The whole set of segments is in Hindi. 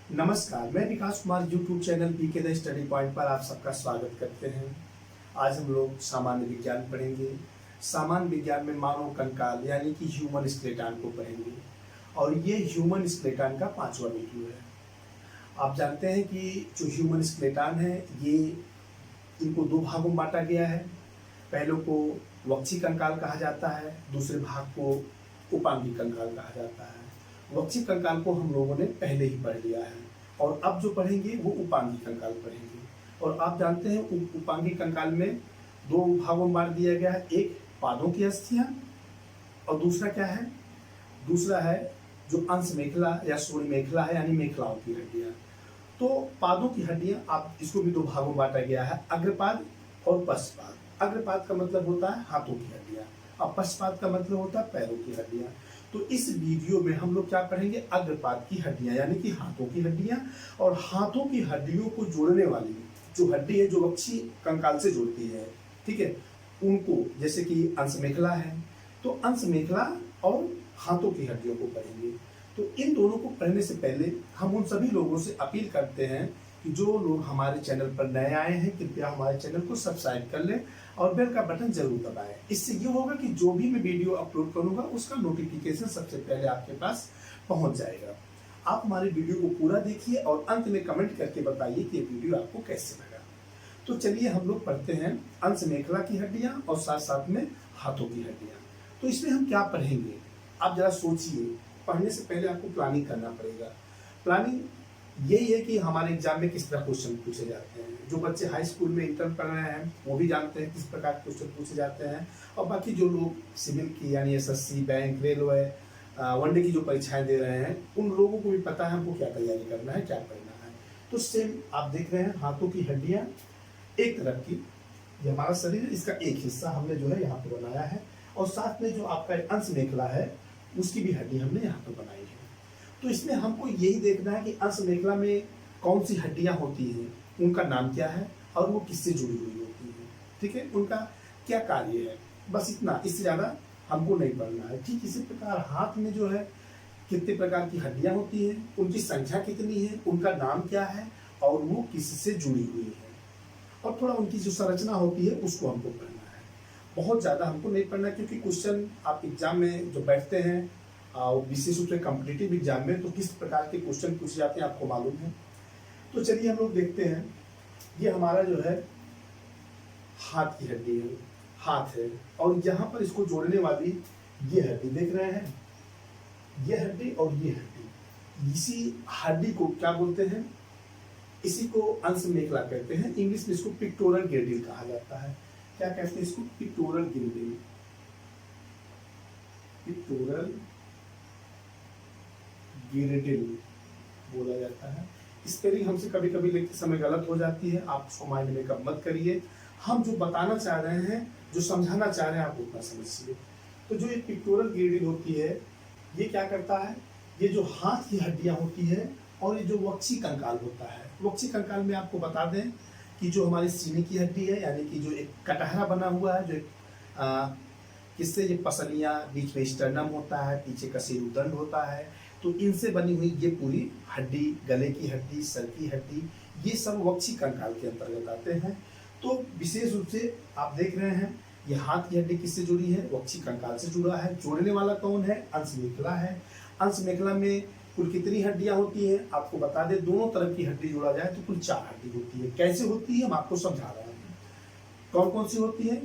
नमस्कार, मैं Vikas Kumar YouTube channel PK the study point पर आप सबका स्वागत करते हैं। आज हम लोग सामान्य विज्ञान पढ़ेंगे। सामान्य विज्ञान में मानव कंकाल यानी कि ह्यूमन स्केलेटन को पढ़ेंगे और ये ह्यूमन स्केलेटन का 5वां वीडियो है। आप जानते हैं कि जो ह्यूमन स्केलेटन है ये इनको दो भागों में बांटा गया है। पहले को वक्षी कंकाल कहा जाता है, दूसरे भाग को उपांगी कंकाल कहा जाता है। वक्षी कंकाल को हम लोगों ने पहले ही पढ़ लिया है और अब जो पढ़ेंगे वो उपांगी कंकाल पढ़ेंगे। और आप जानते हैं उपांगी कंकाल में दो भागों में बांट दिया गया है, एक पादों की अस्थियां और दूसरा क्या है, दूसरा है जो अंश मेखला या सोनी मेखला है यानी मेखलाओं की हड्डियां। तो पादों की हड्डियां आप इसको भी दो भागों में बांटा गया है, अग्रपाद और पश्चपाद। अग्रपाद का मतलब होता है हाथों की हड्डियां और पश्चपाद का मतलब होता है पैरों की हड्डियां। तो इस वीडियो में हम लोग क्या पढ़ेंगे, अग्रपाद की हड्डियां यानी कि हाथों की हड्डियां और हाथों की हड्डियों को जोड़ने वाली जो हड्डी है जो वक्षी कंकाल से जुड़ती है, ठीक है, उनको, जैसे कि अंश मेखला है तो अंश मेखला और हाथों की हड्डियों को पढ़ेंगे। तो इन दोनों को पढ़ने से पहले हम उन सभी लोगों से अपील करते हैं कि जो लोग हमारे चैनल पर नए आए हैं कृपया हमारे चैनल को सब्सक्राइब कर लें और बेल का बटन जरूर दबाएं। इससे ये होगा कि जो भी मैं वीडियो अपलोड करूंगा उसका नोटिफिकेशन सबसे पहले आपके पास पहुंच जाएगा। आप हमारे वीडियो को पूरा देखिए और अंत में कमेंट करके बताइए कि ये वीडियो आपको कैसे लगा। तो चलिए हम लोग पढ़ते हैं अंश मेखला की हड्डियां और साथ साथ में हाथों की हड्डियां। तो इसमें हम क्या पढ़ेंगे, आप जरा सोचिए। पढ़ने से पहले आपको प्लानिंग करना पड़ेगा। प्लानिंग यही है कि हमारे एग्जाम में किस तरह क्वेश्चन पूछे जाते हैं। जो बच्चे हाई स्कूल में इंटर पढ़ रहे हैं वो भी जानते हैं किस प्रकार के क्वेश्चन पूछे जाते हैं और बाकी जो लोग सिविल की यानी एसएससी, बैंक, रेलवे, वनडे की जो परीक्षाएं दे रहे हैं उन लोगों को भी पता है हमको क्या तैयारी करना है, क्या पढ़ना है। तो सेम आप देख रहे हैं हाथों की हड्डियां एक तरफ की, ये हमारा शरीर इसका एक हिस्सा हमने जो है यहाँ पे बनाया है और साथ में जो आपका अंश मेखला है उसकी भी हड्डी हमने यहाँ पे बनाई है। तो इसमें हमको यही देखना है कि अंश मेखला में कौन सी हड्डियां होती हैं, उनका नाम क्या है और वो किससे जुड़ी हुई होती है, ठीक है, उनका क्या कार्य है, बस इतना, इससे ज्यादा हमको नहीं पढ़ना है। ठीक इसी प्रकार हाथ में जो है कितने प्रकार की हड्डियां होती हैं, उनकी संख्या कितनी है, उनका नाम क्या है और वो किससे जुड़ी हुई है और थोड़ा उनकी जो संरचना होती है उसको हमको पढ़ना है। बहुत ज्यादा हमको नहीं पढ़ना क्योंकि क्वेश्चन आप एग्जाम में जो बैठते हैं विशेष रूप से कॉम्पिटिटिव एग्जाम में तो किस प्रकार के क्वेश्चन पूछे जाते हैं आपको मालूम है। तो चलिए हम लोग देखते हैं, ये हमारा जो है हाथ की हड्डी है, हाथ है और यहाँ पर इसको जोड़ने वाली ये हड्डी देख रहे हैं, ये हड्डी और ये हड्डी, इसी हड्डी को क्या बोलते हैं, इसी को अंश मेखला कहते हैं। इंग्लिश में इसको पिक्टोरल गिरडिल कहा जाता है। क्या कहते हैं इसको, पिक्टोरल गिरडिल, पिक्टोरल गिरडिल बोला जाता है। स्पेलिंग हमसे कभी कभी लिखते समय गलत हो जाती है, आप उसको माइंड में कब मत करिए। हम जो बताना चाह रहे हैं, जो समझाना चाह रहे हैं, आप उतना समझिए। तो जो ये पिक्टोरल गिरडिल होती है ये क्या करता है, ये जो हाथ की हड्डियां होती है और ये जो वक्षी कंकाल होता है, वक्षी कंकाल में आपको बता दें कि जो हमारी सीने की हड्डी है यानी कि जो एक कटहरा बना हुआ है, जो किससे, ये पसलियां, बीच में स्टर्नम होता है, पीछे का सिरुदंड होता है, तो इनसे बनी हुई ये पूरी हड्डी, गले की हड्डी, सर की हड्डी, ये सब वक्षी कंकाल के अंतर्गत आते हैं। तो विशेष रूप से आप देख रहे हैं ये हाथ की हड्डी किससे जुड़ी है, वक्षी कंकाल से जुड़ा है। जोड़ने वाला कौन है, अंश मेखला है। अंश मेखला में कुल कितनी हड्डियां होती हैं आपको बता दें, दोनों तरफ की हड्डी जोड़ा जाए तो कुल 4 हड्डी होती है। कैसे होती है हम आपको समझा रहे हैं। कौन कौन सी होती है,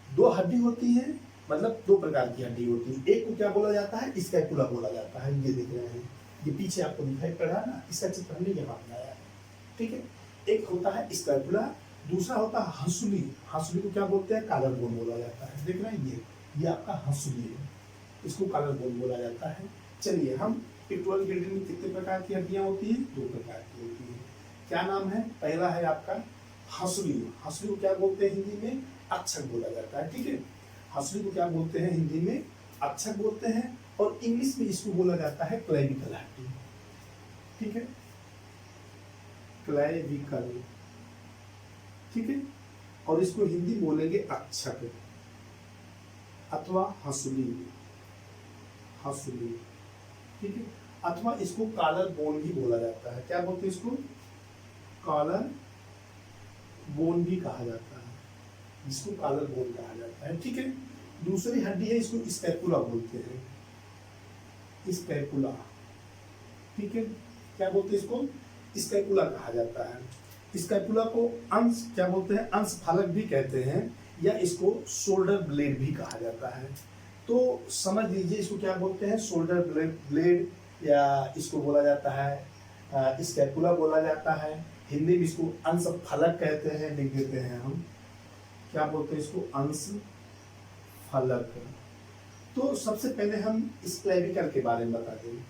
2 हड्डी होती है, मतलब 2 प्रकार की हड्डी होती है। एक को क्या बोला जाता है, स्कैपुला बोला जाता है। ये देख रहे हैं, ये पीछे आपको दिखाई पड़ रहा है ना, इसका चित्र हमने यहाँ बनाया है, ठीक है। एक होता है स्कैपुला, दूसरा होता है हंसुली। हंसुली को क्या बोलते हैं, कॉलर बोन बोला जाता है। देख रहे हैं ये आपका हंसुली है, इसको कॉलर बोन बोला जाता है। चलिए हम पिक्टोरल गिरडिल में कितने प्रकार की हड्डियां होती है, 2 प्रकार की होती है। क्या नाम है, पहला है आपका हंसुली। हंसुली को क्या बोलते हैं हिंदी में, अक्षक बोला जाता है, ठीक है। हंसुली को क्या बोलते हैं हिंदी में, अक्षक बोलते हैं और इंग्लिश में इसको बोला जाता है क्लेविकल हड्डी, ठीक है, क्लेविकल, ठीक है। और इसको हिंदी बोलेंगे अक्षक अथवा हंसुली, हंसुली, ठीक है। अथवा इसको कॉलर बोन भी बोला जाता है। क्या बोलते हैं इसको? कॉलर बोन भी कहा जाता है, जिसको कॉलर बोन कहा जाता है। ठीक है, दूसरी हड्डी है, इसको स्कैपुला बोलते हैं, स्कैपुला। ठीक है, क्या बोलते हैं इसको? स्कैपुला कहा जाता है। स्कैपुला को अंश क्या बोलते हैं? अंश फलक भी कहते हैं, या इसको शोल्डर ब्लेड भी कहा जाता है। तो समझ लीजिए इसको क्या बोलते हैं? शोल्डर ब्लेड, या इसको बोला जाता है स्कैपुला बोला जाता है। हिंदी में इसको अंश फलक कहते हैं, लिख देते हैं हम। क्या बोलते हैं इसको? अंश फलक। तो सबसे पहले हम इस क्लेविकल के बारे में बता दें।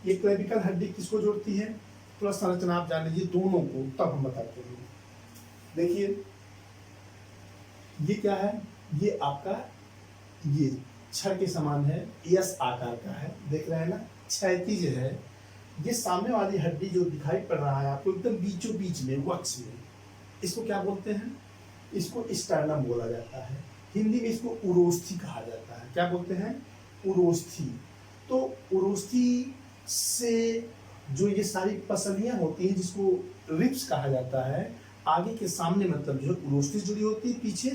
ये क्लेविकल हड्डी किसको जोड़ती है? थोड़ा संरचना आप जान लीजिए दोनों को, तब हम बताते हैं। देखिए ये क्या है? ये आपका ये छड़ के समान है, एस आकार का है, देख रहे हैं ना, क्षैतिज है। ये सामने वाली हड्डी जो दिखाई पड़ रहा है आपको एकदम बीचों बीच में, वक्ष में, इसको क्या बोलते हैं? इसको स्टर्नम बोला जाता है। हिंदी में इसको उरोस्थी कहा जाता है। क्या बोलते हैं? उरोस्थी। तो उरोस्थी से जो ये सारी पसलियां होती हैं, जिसको रिब्स कहा जाता है, आगे के सामने मतलब जो उरोस्थी जुड़ी होती है, पीछे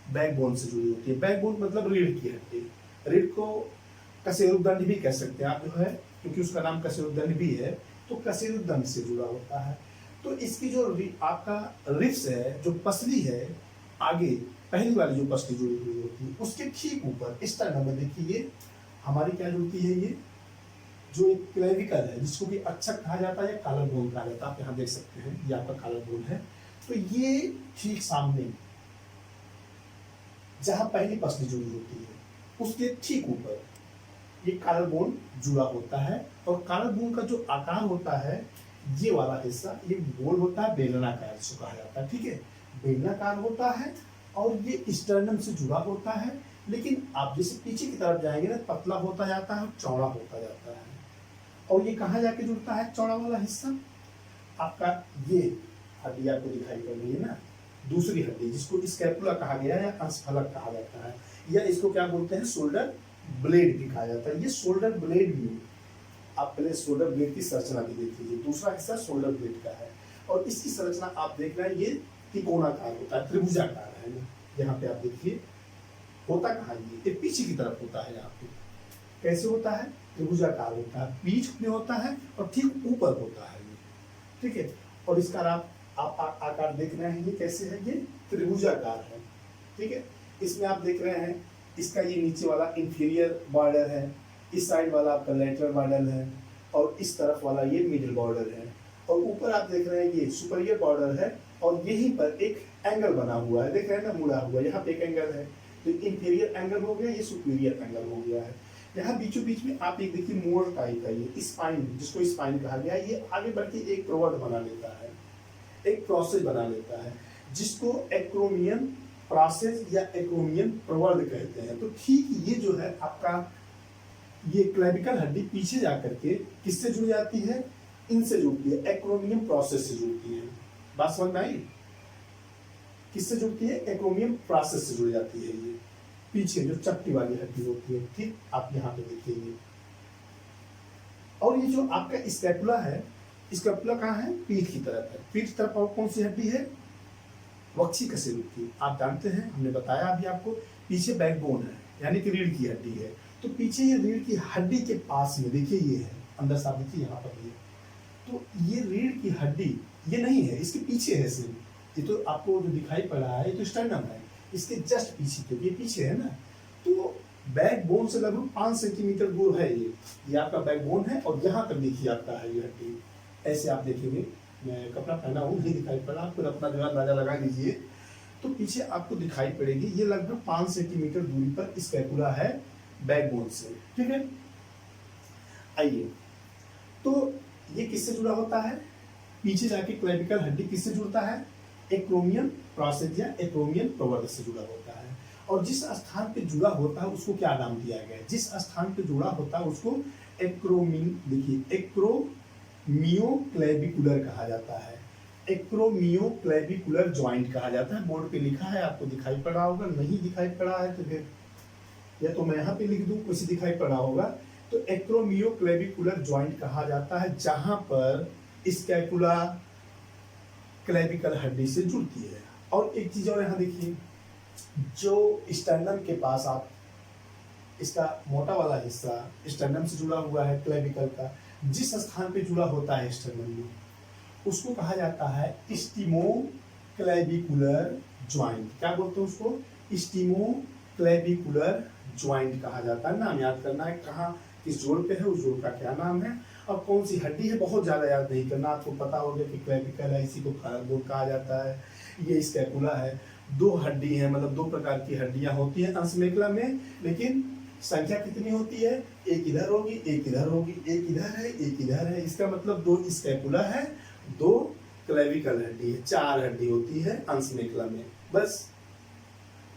बैकबोन से जुड़ी होती है। बैकबोन मतलब रीढ़ की हड्डी। रीढ़ को कशेरुकदंड भी कह सकते हैं आप, जो है, क्योंकि उसका नाम कशेरुकदंड भी है, तो कशेरुकदंड से जुड़ा होता है। तो इसकी जो आपका रिब्स है, जो पसली है, आगे पहली वाली जो पसली जुड़ी हुई होती है, उसके ठीक ऊपर स्टर्नम में देखिए ये हमारी क्या जुड़ती है? ये जो एक क्लेविकल है, जिसको कि अक्षक कहा जाता है या कॉलर बोन कहा जाता है, आप यहाँ देख सकते हैं, ये आपका कॉलर बोन है। तो ये ठीक सामने जहां पहली पसली जुड़ी होती है, उसके ठीक ऊपर ये कॉलर बोन जुड़ा होता है। और कॉलर बोन का जो आकार होता है, ये वाला हिस्सा ये गोल होता है, बेलनाकार जिसको कहा जाता है। ठीक है, बेलनाकार होता है और ये स्टर्नम से जुड़ा होता है। लेकिन आप जैसे पीछे की तरफ जाएंगे ना, पतला होता जाता है और चौड़ा होता जाता है। और ये कहाँ जाके जुड़ता है? चौड़ा वाला हिस्सा आपका ये हड्डी आपको दिखाई पड़ रही है ना, दूसरी हड्डी, जिसको स्कैपुला कहा गया है या अंशफलक कहा जाता है, या इसको क्या बोलते हैं? शोल्डर ब्लेड भी कहा जाता है। ये शोल्डर ब्लेड भी, आप पहले शोल्डर ब्लेड की संरचना भी देख लीजिए। दूसरा हिस्सा शोल्डर ब्लेड का है, और इसकी संरचना आप देख रहे हैं, ये त्रिकोणाकार होता है, त्रिभुजाकार है। यहाँ पे आप देखिए होता कहाँ, ये पीछे की तरफ होता है। यहाँ पे कैसे होता है? त्रिभुजाकार होता है, पीठ में होता है और ठीक ऊपर होता है ये। ठीक है, और इसका आप आकार देख रहे हैं, ये कैसे है? ये त्रिभुजाकार है। ठीक है, इसमें आप देख रहे हैं, इसका ये नीचे वाला इंफीरियर बॉर्डर है, इस साइड वाला आपका लेटरल बॉर्डर है, और इस तरफ वाला ये मिडिल बॉर्डर है, और ऊपर आप देख रहे हैं ये सुपीरियर बॉर्डर है, और यहीं पर एक एंगल बना हुआ है, देख रहे हैं ना, मुड़ा हुआ, यहाँ पे एक एंगल है। तो इंफीरियर एंगल हो गया, ये सुपीरियर एंगल हो गया है। यहाँ बीचों बीच में आप एक देखिए मोड़ टाइप का, ये स्पाइन, जिसको स्पाइन कहा गया है, ये आगे बढ़ के एक प्रवर्ध बना लेता है, एक प्रोसेस बना लेता है, जिसको एक्रोमियन प्रोसेस या एक्रोमियन प्रवर्ध कहते हैं। तो ठीक ये जो है आपका ये क्लेविकल हड्डी पीछे जाकर के किससे जुड़ जाती है? इनसे जुड़ती है, एक्रोमियन प्रोसेस से जुड़ती है। बात समझ में आई? किससे जुड़ती है? एक्रोमियन प्रोसेस से जुड़ जाती है। ये पीछे जो चपटी वाली हड्डी होती है, ठीक, आप यहाँ पे देखिए। और ये जो आपका स्कैपुला है, स्कैपुला कहाँ है? पीठ की तरफ है। पीठ की तरफ और कौन सी हड्डी है? वक्षी कशेरुकी। आप जानते हैं, हमने बताया अभी आपको, पीछे बैकबोन है, यानी कि रीढ़ की हड्डी है। तो पीछे ये रीढ़ की हड्डी के पास में देखिए ये है, अंदर से आप देखिए यहाँ पर ये, तो ये रीढ़ की हड्डी ये नहीं है, इसके पीछे है सिर्फ। ये तो आपको जो दिखाई पड़ रहा है, ये तो स्टर्नम है, इसके जस्ट पीछे, क्योंकि ये पीछे है ना। तो बैकबोन से लगभग 5 सेंटीमीटर दूर है ये आपका बैकबोन है। और यहाँ तक देखिए आपका है ये हड्डी, ऐसे आप देखेंगे, मैं कपड़ा पहना हूँ, नहीं दिखाई पड़ा, आप फिर अपना जो है अंदाजा लगा लीजिए। तो पीछे आपको दिखाई पड़ेगी, ये लगभग 5 सेंटीमीटर दूरी पर स्कैपुला है बैकबोन से। ठीक है, आइए, तो ये किससे जुड़ा होता है? पीछे जाके क्लेविकल हड्डी किससे जुड़ता है? एक्रोमियन प्रोसेस या एक्रोमियन प्रवर्ध से जुड़ा होता है। और जिस स्थान पे जुड़ा होता है उसको क्या नाम दिया गया है? जिस स्थान पे जुड़ा होता है उसको एक्रोमिन, देखिए एक्रोमियोक्लेविकुलर कहा जाता है। एक्रोमियोक्लेविकुलर जॉइंट कहा जाता है। बोर्ड पे लिखा है, आपको दिखाई पड़ा होगा, नहीं दिखाई पड़ा है तो फिर या तो मैं यहाँ पे लिख दूं, कुछ दिखाई पड़ा होगा, तो एक्रोमियोक्लेविकुलर जॉइंट कहा जाता है जहां पर स्कैपुला क्लेविकल हड्डी से जुड़ती है। और एक चीज और यहाँ देखिए, जो स्टर्नम के पास आप इसका मोटा वाला हिस्सा स्टर्नम से जुड़ा हुआ है क्लेविकल का, जिस स्थान पे जुड़ा होता है स्टर्नम में, उसको कहा जाता है स्टीमोक्लेविकुलर जॉइंट। क्या बोलते हैं उसको? स्टीमोक्लेविकुलर जॉइंट कहा जाता है। नाम याद करना है, कहाँ किस जोड़ पे है, उस जोड़ का क्या नाम है और कौन सी हड्डी है, बहुत ज्यादा याद नहीं करना। आपको पता होगा कि क्लेविकल है, इसी को कहा जाता है, ये स्कैपुला है। दो हड्डी है, मतलब दो प्रकार की हड्डियां होती हैं अंशमेखला में, लेकिन संख्या कितनी होती है? एक इधर होगी, एक इधर होगी, एक इधर है, एक इधर है। इसका मतलब दो स्कैपुला है, दो क्लेविकल हड्डी है, चार हड्डी होती है अंशमेखला में। बस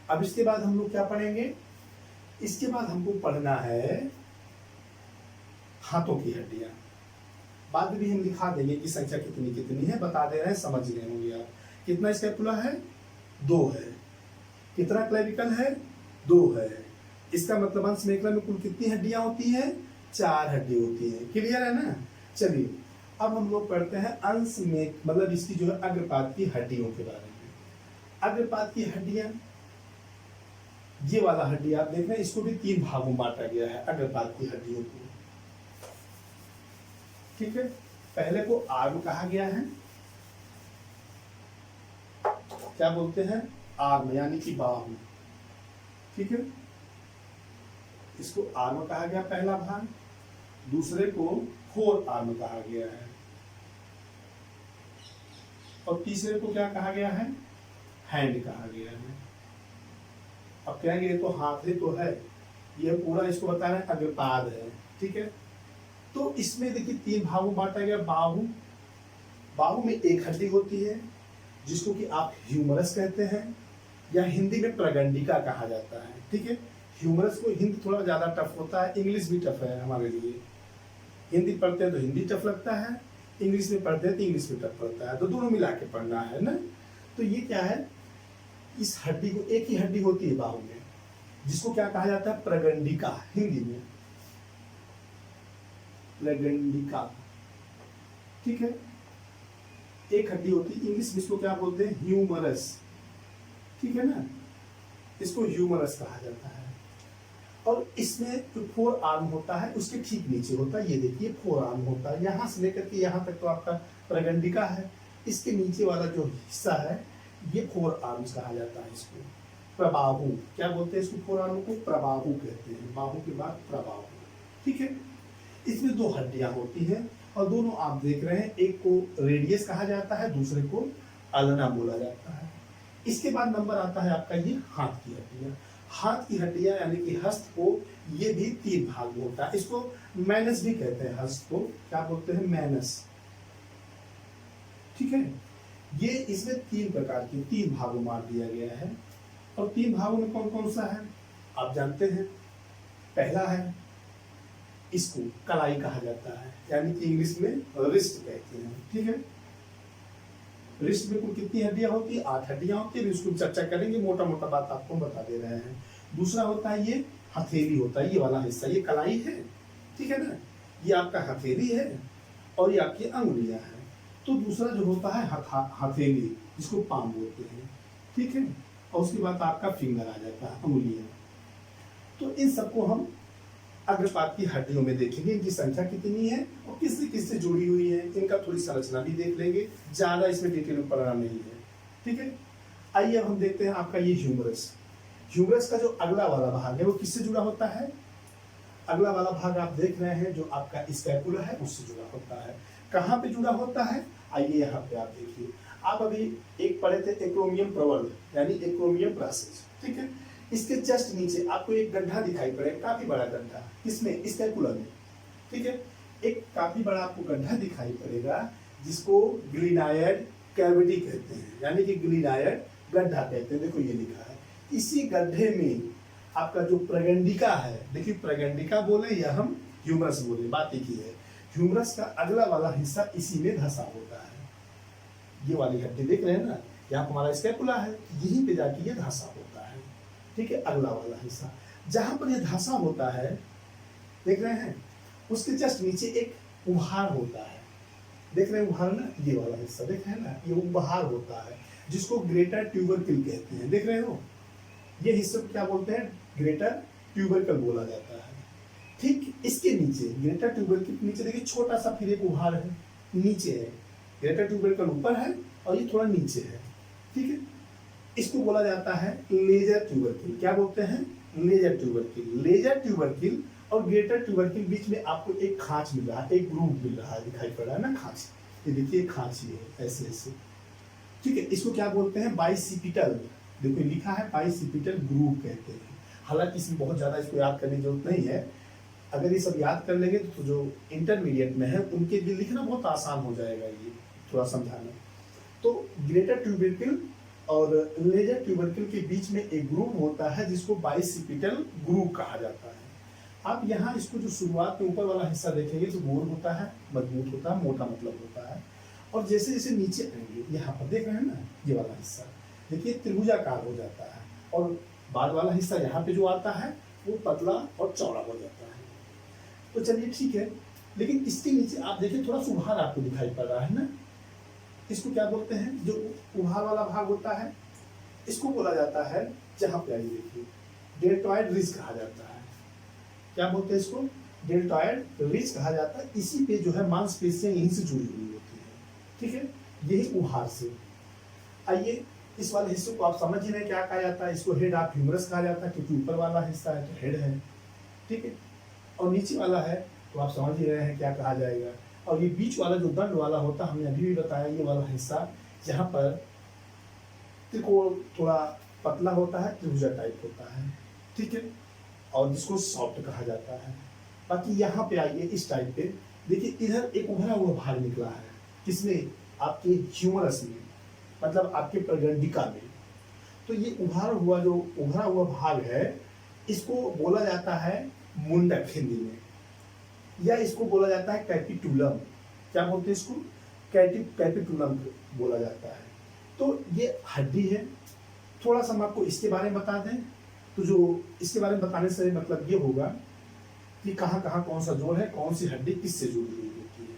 अब इसके बाद हम लोग क्या पढ़ेंगे? इसके बाद हमको पढ़ना है हाथों की हड्डियां। बाद में भी हम दिखा देंगे कि संख्या कितनी कितनी है, बता दे रहे हैं, समझ रहे होंगे आप। कितना स्कैपुला है? दो है। कितना क्लेविकल है? दो है। इसका मतलब अंशमेखला में कुल कितनी हड्डियां होती हैं? चार हड्डी होती है। क्लियर है ना? चलिए अब हम लोग पढ़ते हैं अंश में, मतलब इसकी जो है अग्रपाद की हड्डियों के बारे में। अग्रपाद की हड्डियां, ये वाला हड्डी आप देख रहे हैं, इसको भी तीन भागों में बांटा गया है अग्रपाद की हड्डियों को। ठीक है, पहले को आर्म कहा गया है। क्या बोलते हैं? आर्म, यानी कि बाहु। ठीक है, इसको आर्म कहा गया पहला भाग। दूसरे को फोर आर्म कहा गया है और तीसरे को क्या कहा गया है? हैंड कहा गया है। अब कहेंगे ये तो हाथ ही तो है, ये पूरा इसको बता रहे हैं अग्रपाद है। ठीक है, तो इसमें देखिए तीन भागों बांटा गया। बाहु, बाहु में एक हड्डी होती है जिसको कि आप ह्यूमरस कहते हैं या हिंदी में प्रगंडिका कहा जाता है। ठीक है, ह्यूमरस को हिंदी थोड़ा ज्यादा टफ होता है, इंग्लिश भी टफ है हमारे लिए। हिंदी पढ़ते हैं तो हिंदी टफ लगता है, इंग्लिश में पढ़ते हैं तो इंग्लिश में टफ पड़ता है, तो दोनों मिला के पढ़ना है ना। तो ये क्या है, इस हड्डी को, एक ही हड्डी होती है बाहु में, जिसको क्या कहा जाता है? प्रगंडिका, हिंदी में प्रगंडिका। ठीक है, एक हड्डी होती है, इंग्लिश में इसको क्या बोलते हैं? ह्यूमरस। ठीक है ना, इसको ह्यूमरस कहा जाता है। और इसमें जो फोर आर्म होता है उसके ठीक नीचे होता है, ये देखिए फोर आर्म होता है, यहां से लेकर के यहां तक तो आपका प्रगंडिका है। इसके नीचे वाला जो हिस्सा है ये फोर आर्म्स कहा जाता है। इसको प्रबाहु, क्या बोलते हैं इसको? फोर आर्म को प्रबाहु कहते हैं, बाहु के बाद प्रबाहु। ठीक है, इसमें दो हड्डियां होती हैं और दोनों आप देख रहे हैं, एक को रेडियस कहा जाता है, दूसरे को अल्ना बोला जाता है। इसके बाद नंबर आता है आपका ये हाथ की हड्डियां। हाथ की हड्डियां यानी कि हस्त को, ये भी तीन भाग में होता है। इसको मैनस भी कहते हैं, हस्त को क्या बोलते हैं? मैनस। ठीक है, ये इसमें तीन प्रकार की, तीन भागों में बांट दिया गया है। और तीन भागों में कौन कौन सा है आप जानते हैं? पहला है, इसको कलाई कहा जाता है, यानी कि इंग्लिश में रिस्ट कहते हैं। ठीक है, रिस्ट में कुल कितनी हड्डियां होती है? 8 हड्डियां होती है। इसको चर्चा करेंगे, मोटा मोटा बात आपको बता दे रहे हैं। दूसरा होता है ये हथेली होता है, ये वाला हिस्सा, ये कलाई है। ठीक है ना, ये आपका हथेली है और ये आपकी अंगुलियां हैं। तो दूसरा जो होता है हथेली, जिसको पाम बोलते हैं। ठीक है, और उसके बाद आपका फिंगर आ जाता है, अंगुलियां। तो इन सबको हम अग्रपाद की हड्डियों में देखेंगे, इनकी संख्या कितनी है और किससे किससे जुड़ी हुई है, इनका थोड़ी संरचना भी देख लेंगे, ज्यादा इसमें डिटेल में पढ़ना नहीं है। ठीक है, आइए अब हम देखते हैं आपका ये ह्यूमरस। ह्यूमरस का जो अगला वाला भाग है वो किससे जुड़ा होता है? अगला वाला भाग आप देख रहे हैं जो आपका स्कैपुला है उससे जुड़ा होता है। कहाँ पे जुड़ा होता है? आइए यहाँ पे आप देखिए। आप अभी एक पढ़े थे एक्रोमियम प्रवर्ध, यानी एक्रोमियम प्रोसेस। ठीक है, इसके जस्ट नीचे आपको एक गड्ढा दिखाई पड़ेगा, काफी बड़ा गड्ढा। किसमें? स्कैपुला में। ठीक है, एक काफी बड़ा आपको गड्ढा दिखाई पड़ेगा जिसको ग्लिनायड कैविटी कहते हैं, यानी कि ग्लिनायड गड्ढा कहते हैं। देखो ये लिखा है, इसी गड्ढे में आपका जो प्रगंडिका है, देखिए प्रगंडिका बोले या हम ह्यूमरस बोले, बात एक ही है। ह्यूमरस का अगला वाला हिस्सा इसी में धंसा होता है। ये वाली हड्डी देख रहे हैं ना, यहाँ हमारा स्कैपुला है, यहीं पे जाके ये धंसा होता है। ठीक है, अगला वाला हिस्सा जहां पर ये धंसा होता है, देख रहे हैं। उसके जस्ट नीचे एक उभार होता है, देख रहे हैं उभार ना, ये वाला हिस्सा देख रहे हैं ना, ये उभार होता है जिसको ग्रेटर ट्यूबरकिल कहते हैं, देख रहे हो। ये हिस्से को क्या बोलते हैं, ग्रेटर ट्यूबरकल बोला जाता है। ठीक इसके नीचे ग्रेटर ट्यूबरकल के नीचे देखिए छोटा सा फिर एक उभार है, नीचे है। ग्रेटर ट्यूबरकल ऊपर है और ये थोड़ा नीचे है, ठीक है। इसको बोला जाता है लेजर ट्यूबरकिल। क्या बोलते हैं, लेजर ट्यूबरकिल। लेजर ट्यूबरकिल और ग्रेटर ट्यूबरकिल बीच में आपको एक खांच मिल रहा है, एक ग्रूव मिल रहा है, दिखाई पड़ रहा है ना खांच, ये देखिए खांच ही है ऐसे ऐसे, ठीक है। इसको क्या बोलते हैं, बाइसिपिटल। देखो लिखा है बाइसिपिटल ग्रूव कहते हैं। हालांकि इसमें बहुत ज्यादा इसको याद करने की जरूरत नहीं है। अगर ये सब याद कर लेंगे तो जो इंटरमीडिएट में है उनके लिए लिखना बहुत आसान हो जाएगा, ये थोड़ा समझाना। तो ग्रेटर ट्यूबरकिल और लेजर ट्यूबरकिल के बीच में एक ग्रूव होता है जिसको बाइसिपिटल ग्रूव कहा जाता है। आप यहाँ इसको जो शुरुआत में ऊपर वाला हिस्सा देखेंगे तो गोल होता है, मजबूत होता है, मोटा मतलब होता है। और जैसे जैसे नीचे आएंगे, यहाँ पर देख रहे हैं ना, ये वाला हिस्सा देखिए त्रिभुजाकार हो जाता है, और बाद वाला हिस्सा यहाँ पे जो आता है वो पतला और चौड़ा हो जाता है। तो चलिए ठीक है, लेकिन इसके नीचे आप देखिए थोड़ा सा उभार आपको दिखाई पड़ रहा है ना, इसको क्या बोलते हैं, जो उभार वाला भाग होता है इसको बोला जाता है, जहाँ पे आइए देखिए डेल्टॉइड रिज कहा जाता है। क्या बोलते हैं इसको, डेल्टॉइड रिज कहा जाता है। इसी पे जो है मांसपेशियां यहीं से जुड़ी हुई होती है, ठीक है, यही उभार से। आइए इस वाले हिस्से को आप समझ ही रहे क्या कहा जाता है, इसको हेड ऑफ ह्यूमरस कहा जाता है क्योंकि ऊपर वाला हिस्सा है तो हेड है, ठीक है। और नीचे वाला है तो आप समझ ही रहे हैं क्या कहा जाएगा। और ये बीच वाला जो दंड वाला होता है, हमने अभी भी बताया, ये वाला हिस्सा यहाँ पर त्रिकोण थोड़ा पतला होता है, त्रिभुजा टाइप होता है, ठीक है, और जिसको सॉफ्ट कहा जाता है। बाकी यहाँ पे आइए इस टाइप पे देखिए, इधर एक उभरा हुआ भाग निकला है, किसमें, आपके ह्यूमरस में, मतलब आपके प्रगंडिका में। तो ये उभरा हुआ भाग है, इसको बोला जाता है मुंडक हिंदी में, या इसको बोला जाता है कैपिटुलम। क्या बोलते हैं इसको, कैपिटुलम बोला जाता है। तो ये हड्डी है। थोड़ा सा हम आपको इसके बारे में बता दें, तो जो इसके बारे में बताने से मतलब ये होगा कि कहाँ कहाँ कौन सा जोड़ है, कौन सी हड्डी किससे जुड़ी हुई होती है।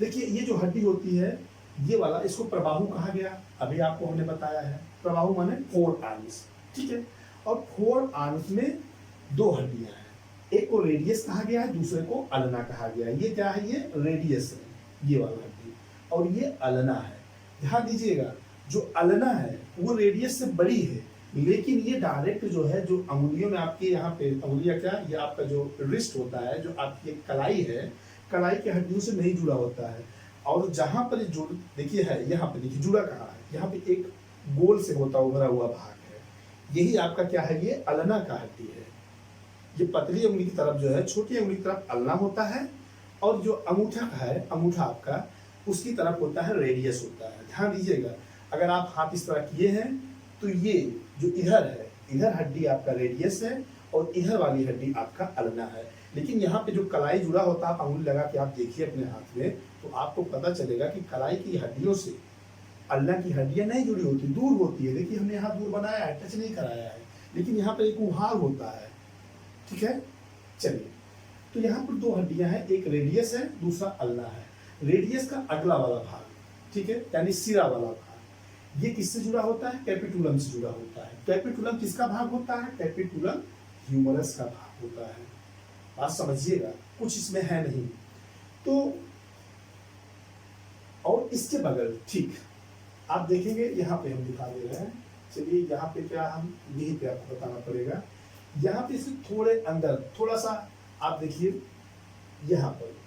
देखिए ये जो हड्डी होती है, ये वाला, इसको प्रबाहु कहा गया, अभी आपको हमने बताया है। प्रबाहु माने 4 आर्म्स, ठीक है। और 4 आर्म्स में 2 हड्डियां हैं, एक को रेडियस कहा गया है, दूसरे को अल्ना कहा गया है। ये क्या है, ये रेडियस है, ये वाला हड्डी, और ये अल्ना है। ध्यान दीजिएगा, जो अल्ना है वो रेडियस से बड़ी है, लेकिन ये डायरेक्ट जो है, जो अंगुलियों में आपके यहाँ पे अंगुलियां, क्या, ये आपका जो रिस्ट होता है, जो आपकी कलाई है, कलाई के हड्डियों से नहीं जुड़ा होता है। और जहां पर जुड़, देखिए है, यहाँ पे देखिए जुड़ा कहाँ है, यहाँ पे एक गोल से होता उभरा हुआ भाग है, यही आपका क्या है, ये अल्ना का हड्डी है। ये पतली उंगली की तरफ जो है, छोटी उंगली की तरफ अल्ना होता है, और जो अंगूठा का है, अंगूठा आपका, उसकी तरफ होता है रेडियस होता है। ध्यान दीजिएगा, अगर आप हाथ इस तरह किए हैं तो ये जो इधर है, इधर हड्डी आपका रेडियस है और इधर वाली हड्डी आपका अल्ना है। लेकिन यहाँ पे जो कलाई जुड़ा होता है, आप अंगुली लगा के आप देखिए अपने हाथ में, तो आपको पता चलेगा कि कलाई की हड्डियों से अल्ना की हड्डियां नहीं जुड़ी होती, दूर होती है। देखिए हमने यहाँ दूर बनाया है, टच नहीं कराया है, लेकिन यहाँ पर एक उभार होता है, ठीक है। चलिए, तो यहाँ पर 2 हड्डियां हैं, एक रेडियस है, दूसरा अल्ना है। रेडियस का अगला वाला भाग, ठीक है, यानी सिरा वाला भाग, ये किससे जुड़ा होता है, कैपिटुलम से जुड़ा होता है। कैपिटुलम किसका भाग होता है, कैपिटुलम ह्यूमरस का भाग होता है। बात समझिएगा, कुछ इसमें है नहीं। तो और इसके बगल, ठीक, आप देखेंगे यहाँ पे हम दिखा दे रहे हैं। चलिए यहाँ पे क्या, हम यही पे आपको बताना पड़ेगा। यहाँ पे से थोड़े अंदर थोड़ा सा आप देखिए, यहाँ पर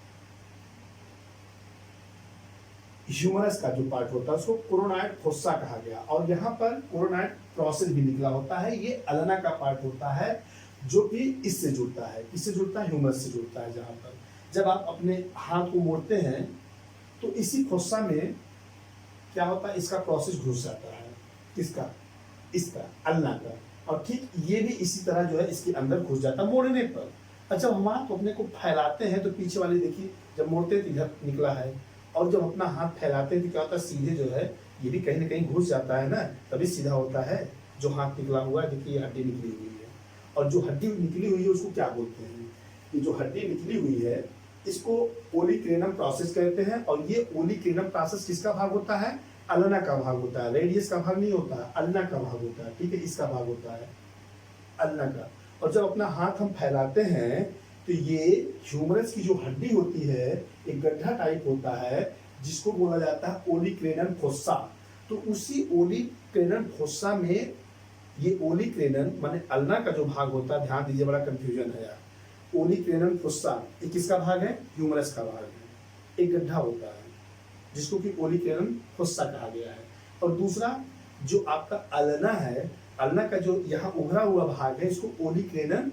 ह्यूमरस का जो पार्ट होता है उसको कोरोनाइड फोस्सा कहा गया, और यहाँ पर कोरोनाइड प्रोसेस भी निकला होता है। ये अल्ना का पार्ट होता है जो कि इससे जुड़ता है, किससे जुड़ता है, ह्यूमरस से जुड़ता है। जहाँ पर जब आप अपने हाथ को मोड़ते हैं तो इसी फोस्सा में क्या होता है, इसका प्रोसेस घुस जाता है, किसका, इसका अल्ना का, और ठीक ये भी इसी तरह जो है इसके अंदर घुस जाता है मोड़ने पर। अच्छा, हम हाथ अपने को फैलाते हैं तो पीछे वाले देखिए, जब मोड़ते हैं तो इधर निकला है, और जब अपना हाथ फैलाते हैं तो क्या होता है, सीधे जो है ये भी कहीं ना कहीं घुस जाता है ना, तभी सीधा होता है। जो हाथ निकला हुआ है, देखिए हड्डी निकली हुई है, और जो हड्डी निकली हुई है उसको क्या बोलते हैं, ये जो हड्डी निकली हुई है इसको ओलिक्रेनम प्रोसेस कहते हैं। और ये ओलिक्रेनम प्रोसेस किसका भाग होता है? अल्ना का भाग होता है, रेडियस का भाग नहीं होता है, अल्ना का भाग होता है। ठीक है, इसका भाग होता है अल्ना का। और जब अपना हाथ हम फैलाते हैं तो ये ह्यूमरस की जो हड्डी होती है एक गड्ढा टाइप होता है जिसको बोला जाता है ओलिक्रेनम फोस्सा। तो उसी ओलिक्रेनम फोस्सा में ये ओलिक्रेनम माने अल्ना का जो भाग होता है, ध्यान दीजिए, बड़ा कंफ्यूजन है यार। ओलिक्रेनम फोस्सा ये किसका भाग है? ह्यूमरस का भाग है। एक गड्ढा होता है जिसको कि ओलिक्रेनम फोस्सा कहा गया है। और दूसरा जो आपका अल्ना है, अल्ना का जो यहाँ उभरा हुआ भाग है इसको ओलिक्रेनम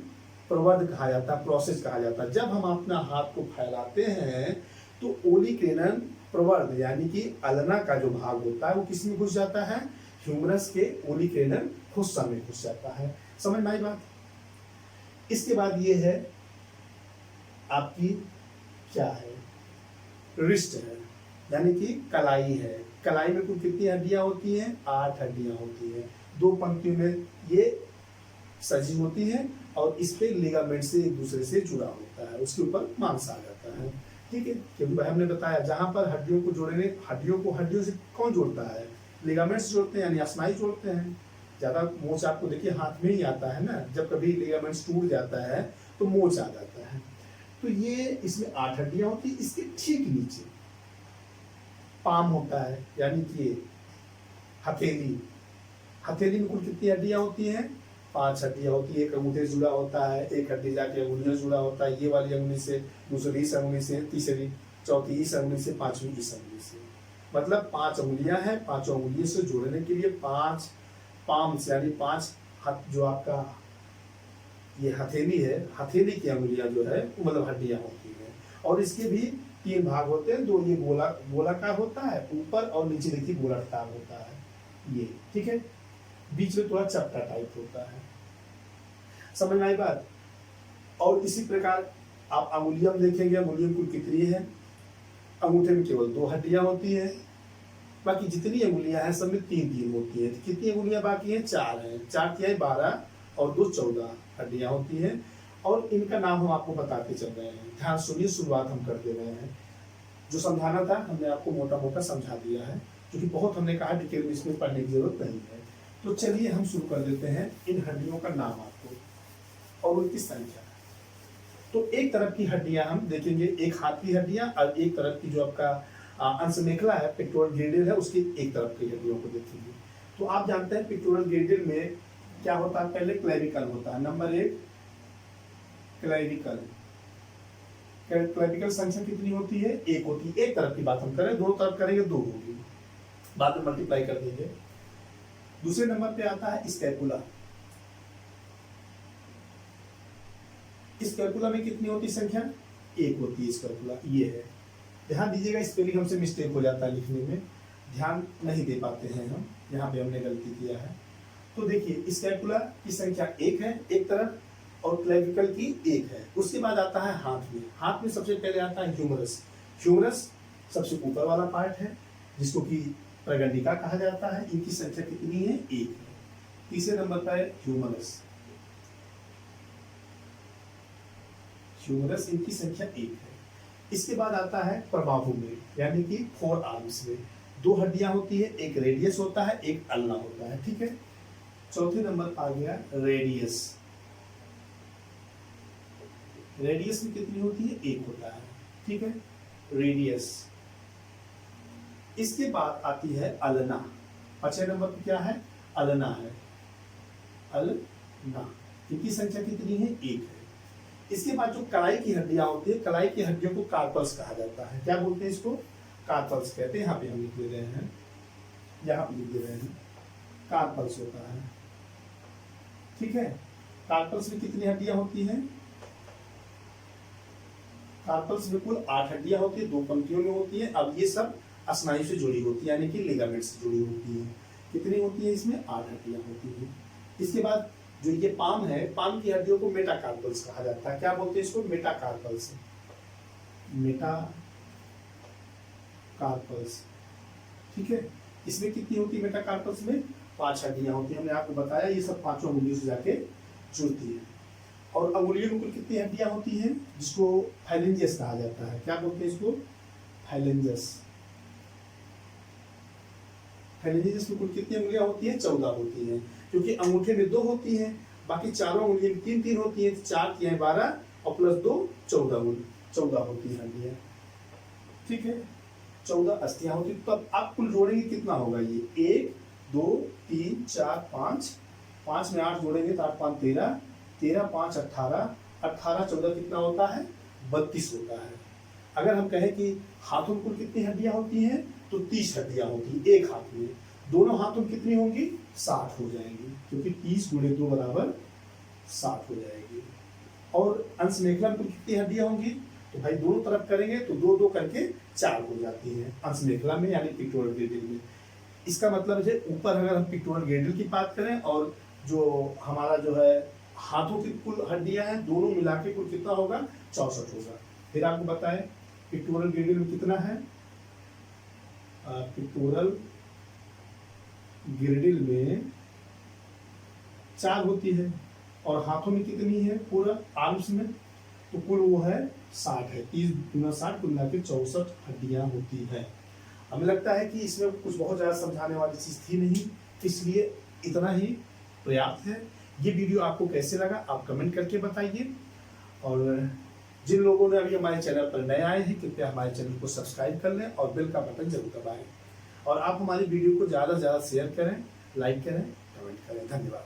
प्रवर्ध कहा जाता है, प्रोसेस कहा जाता है। जब हम अपना हाथ को फैलाते हैं तो ओलिक्रेनम प्रवर्ध यानी कि अल्ना का जो भाग होता है वो किसमें घुस जाता है? ह्यूमरस के ओलिक्रेनम फोस्सा में घुस जाता है। समझ में आई बात? इसके बाद ये है आपकी क्या है? रिस्ट है, यानी कि कलाई है। कलाई में कुल कितनी हड्डियां होती हैं? 8 हड्डियां होती हैं। 2 पंक्तियों में ये सजी होती है और इस पे लिगामेंट से एक दूसरे से जुड़ा होता है, उसके ऊपर मांस आ जाता है। ठीक है, क्योंकि भाई हमने बताया जहां पर हड्डियों को जोड़ने, हड्डियों को हड्डियों से कौन जोड़ता है? लिगामेंट से जोड़ते हैं, यानी स्नायु जोड़ते हैं। ज्यादा मोच आपको देखिए हाथ में ही आता है ना, जब कभी लिगामेंट टूट जाता है तो मोच आ जाता है। तो ये इसमें 8 हड्डियां होती है। इसके ठीक नीचे पाम होता है, यानी कि हथेली। हथेली में कुल कितनी हड्डियां होती हैं? 5 हड्डियां होती है। एक अंगूठे से जुड़ा होता है, एक हड्डी जाके अंगुलियों से जुड़ा होता है, ये वाली अंगुली से, दूसरी इस अंगुली से, तीसरी चौथी इस अंगुली से, 5वीं इस अंगुली से। मतलब 5 अंगुलियां हैं। 5 अंगुलियों से जोड़ने के लिए 5 पाम्स यानी 5 हाथ, जो आपका ये हथेली है, हथेली की अंगुलियां जो है वो मतलब हड्डियां होती है। और इसके भी 3 भाग होते हैं। 2 ये गोलाकार होता है ऊपर, और नीचे देखिए गोलाकार होता है ये। ठीक है, बीच में थोड़ा चपटा टाइप होता है। समझ में आई बात? और इसी प्रकार आप अंगुलियां देखेंगे, अंगुलियां कुल कितनी है? अंगूठे में केवल 2 हड्डियां होती है, बाकी जितनी अंगुलियां हैं सब में 3-3 होती है। कितनी अंगुलियां बाकी हैं? 4 हैं। 4 क्या है? 12 और 2 14 हड्डियां होती हैं। और इनका नाम हम आपको बताते चल रहे हैं। ध्यान सुनिए, शुरुआत हम कर दे रहे हैं। जो समझाना था हमने आपको मोटा मोटा समझा दिया है, क्योंकि बहुत हमने कहा डिटेल में इसमें पढ़ने की जरूरत नहीं है। तो चलिए हम शुरू कर देते हैं इन हड्डियों का नाम आपको और उनकी संख्या। तो एक तरफ की हड्डियां हम देखेंगे, एक हाथ की हड्डियां, और एक तरफ की जो आपका अंशमेखला है, पेक्टोरल ग्रेडियल है, उसकी एक तरफ की हड्डियों को देखेंगे। तो आप जानते हैं पेक्टोरल ग्रेडियल में क्या होता है? पहले क्लेविकल होता है। Number 1 clavicle. क्लेविकल संख्या कितनी होती है? 1 होती है। एक तरफ की बात हम करें, दोनों तरफ करेंगे 2 होगी, बाद में मल्टीप्लाई कर देंगे। दूसरे नंबर पे आता है स्कैपुला। स्कैपुला में कितनी होती संख्या? 1 होती है स्कैपुला, ये है। ध्यान दीजिएगा, स्पेलिंग हमसे मिस्टेक हो जाता है लिखने में, ध्यान नहीं दे पाते हैं हम, यहाँ पे हमने गलती किया है। तो देखिए स्कैपुला की संख्या 1 है एक तरफ, और क्लेविकल की 1 है। उसके बाद आता है हाथ में। हाथ में सबसे पहले आता है ह्यूमरस। ह्यूमरस सबसे ऊपर वाला पार्ट है जिसको कि प्रगंडिका कहा जाता है। इनकी संख्या कितनी है? 1 है। तीसरे नंबर पर है ह्यूमरस। ह्यूमरस इनकी संख्या 1 है। इसके बाद आता है प्रबाहु में, यानी कि 4 आर्म्स में। 2 हड्डियां होती है, एक रेडियस होता है, एक अल्ना होता है। ठीक है, चौथे नंबर आ गया रेडियस। रेडियस में कितनी होती है? 1 होता है। ठीक है, रेडियस। इसके बाद आती है अल्ना। 5वें नंबर पर क्या है? अल्ना है। अल्ना, इनकी संख्या कितनी है? 1 है। इसके बाद जो कलाई की हड्डियां होती है, कलाई की हड्डियों को कार्पल्स कहा जाता है। क्या बोलते हैं इसको? कार्पल्स कहते हैं। यहाँ पे हम लिख दे रहे हैं, यहाँ पे लिख दे रहे हैं, कार्पल्स होता है। ठीक है, कार्पल्स में कितनी हड्डियां होती हैं? कार्पल्स में कुल 8 हड्डियां होती है, 2 पंक्तियों में होती है। अब ये सब स्नायु से जुड़ी होती है, यानी कि लिगामेंट से जुड़ी होती है। कितनी होती है? इसमें 8 हड्डियां होती है। इसके बाद जो ये पाम है, पाम की हड्डियों को मेटाकार्पल्स कहा जाता है। क्या बोलते हैं इसको? मेटाकार्पल्स। मेटाकार्पल्स। ठीक है, इसमें कितनी होती है? मेटाकार्पल्स में 5 हड्डियां होती है। हमने आपको बताया ये सब 5 अंगुलियों से जाके जुड़ती है। और अंगुलियों में कुल कितनी हड्डियां होती हैं, जिसको फाइलेंजस कहा जाता है। क्या बोलते हैं इसको? फाइलेंजस। फाइलेंजस में कुल कितनी उंगलियां होती हैं? 14 होती हैं, क्योंकि अंगूठे में 2 होती हैं, बाकी चारों उंगलियों में 3-3 होती हैं, 4 तिहाई 12 और प्लस 2 14 होती हैं हड्डियां। ठीक है, 14 अस्थियां होती। तब आप कुल जोड़ेंगे कितना होगा? ये 1 2 3 4 5, 5 में 8 जोड़ेंगे तो 8 5 13, 13 5 18, 18 14 कितना होता है? 32 होता है। अगर हम कहें कि हाथों में कुल कितनी हड्डियां होती हैं, तो 30 हड्डियां होती हैं एक हाथ में। दोनों हाथों में कितनी होंगी? 60 हो जाएंगी, क्योंकि 30 गुणे 2 बराबर 60 हो जाएगी। और अंश मेखला में कुल कितनी हड्डियां होंगी? तो भाई दोनों तरफ करेंगे तो 2 2 करके 4 हो जाती है अंश मेखला में, यानी पिक्टोरल ग्रेडिल में। इसका मतलब है ऊपर अगर हम पिक्टोरल ग्रेडिल की बात करें, और जो हमारा जो है हाथों की कुल हड्डियां हैं, दोनों मिला के कुल कितना होगा? 64 होगा। फिर आपको बताएं पिक्टोरल ग्रेडिल में कितना है? पिक्टोरल ग्रेडिल में 4 होती है, और हाथों में कितनी है पूरा आर्म्स में? तो कुल वो है 60 है। 30 गुना 60 कुल मिला के 64 हड्डियां होती है। हमें लगता है कि इसमें कुछ बहुत ज्यादा समझाने वाली चीज थी नहीं, इसलिए इतना ही पर्याप्त है। ये वीडियो आपको कैसे लगा आप कमेंट करके बताइए, और जिन लोगों ने अभी हमारे चैनल पर नए आए हैं कृपया हमारे चैनल को सब्सक्राइब कर लें और बेल का बटन जरूर दबाएं, और आप हमारी वीडियो को ज़्यादा से ज़्यादा शेयर करें, लाइक करें, कमेंट करें। धन्यवाद।